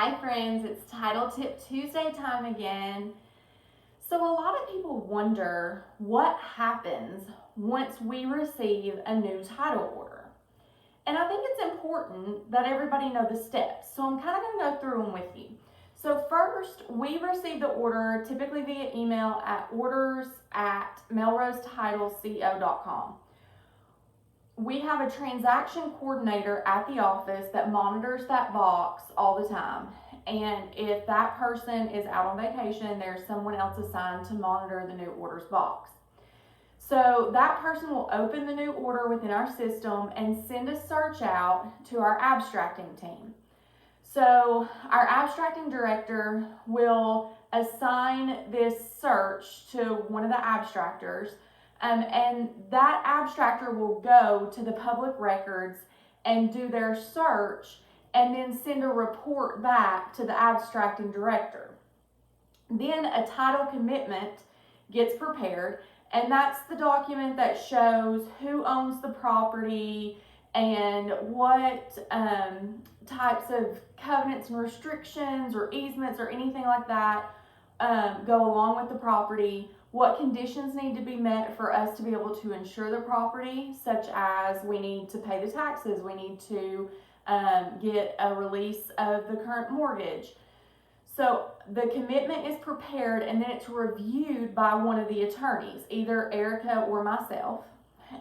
Hi friends, it's Title Tip Tuesday time again. So a lot of people wonder what happens once we receive a new title order. And I think it's important that everybody know the steps. So I'm kind of going to go through them with you. So first, we receive the order typically via email at orders@melrosetitleco.com. We have a transaction coordinator at the office that monitors that box all the time. And if that person is out on vacation, there's someone else assigned to monitor the new orders box. So that person will open the new order within our system and send a search out to our abstracting team. So our abstracting director will assign this search to one of the abstractors. And that abstractor will go to the public records and do their search and then send a report back to the abstracting director. Then a title commitment gets prepared, and that's the document that shows who owns the property and what types of covenants and restrictions or easements or anything like that go along with the property, what conditions need to be met for us to be able to insure the property, such as we need to pay the taxes, we need to get a release of the current mortgage. So the commitment is prepared and then it's reviewed by one of the attorneys, either Erica or myself.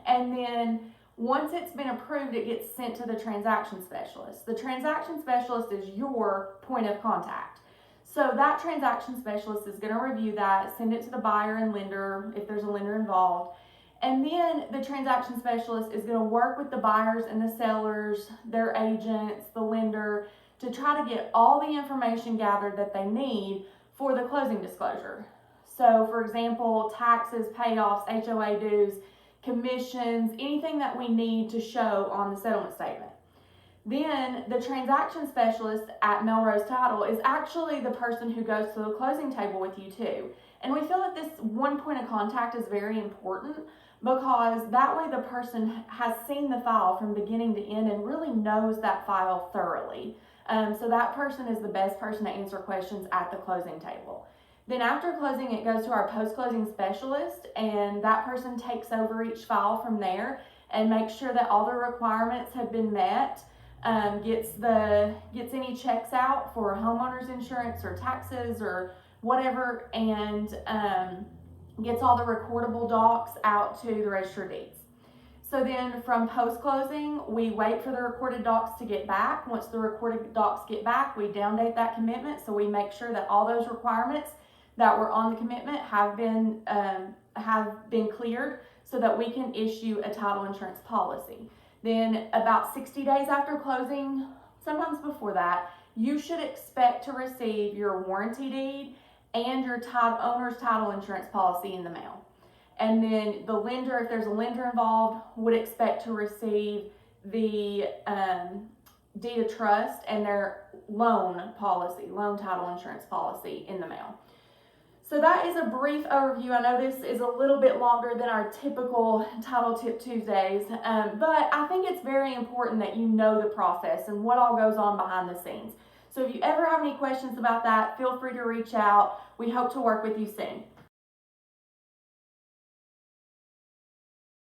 And then once it's been approved, it gets sent to the transaction specialist. The transaction specialist is your point of contact. So that transaction specialist is going to review that, send it to the buyer and lender if there's a lender involved. And then the transaction specialist is going to work with the buyers and the sellers, their agents, the lender, to try to get all the information gathered that they need for the closing disclosure. So for example, taxes, payoffs, HOA dues, commissions, anything that we need to show on the settlement statement. Then the transaction specialist at Melrose Title is actually the person who goes to the closing table with you too. And we feel that this one point of contact is very important because that way the person has seen the file from beginning to end and really knows that file thoroughly. So that person is the best person to answer questions at the closing table. Then after closing, it goes to our post-closing specialist, and that person takes over each file from there and makes sure that all the requirements have been met, gets any checks out for homeowners insurance or taxes or whatever, and gets all the recordable docs out to the register of deeds. So then from post-closing, we wait for the recorded docs to get back. Once the recorded docs get back, we downdate that commitment, so we make sure that all those requirements that were on the commitment have been cleared so that we can issue a title insurance policy. Then about 60 days after closing, sometimes before that, you should expect to receive your warranty deed and your owner's title insurance policy in the mail. And then the lender, if there's a lender involved, would expect to receive the deed of trust and their loan title insurance policy in the mail. So that is a brief overview. I know this is a little bit longer than our typical Title Tip Tuesdays, but I think it's very important that you know the process and what all goes on behind the scenes. So if you ever have any questions about that, feel free to reach out. We hope to work with you soon.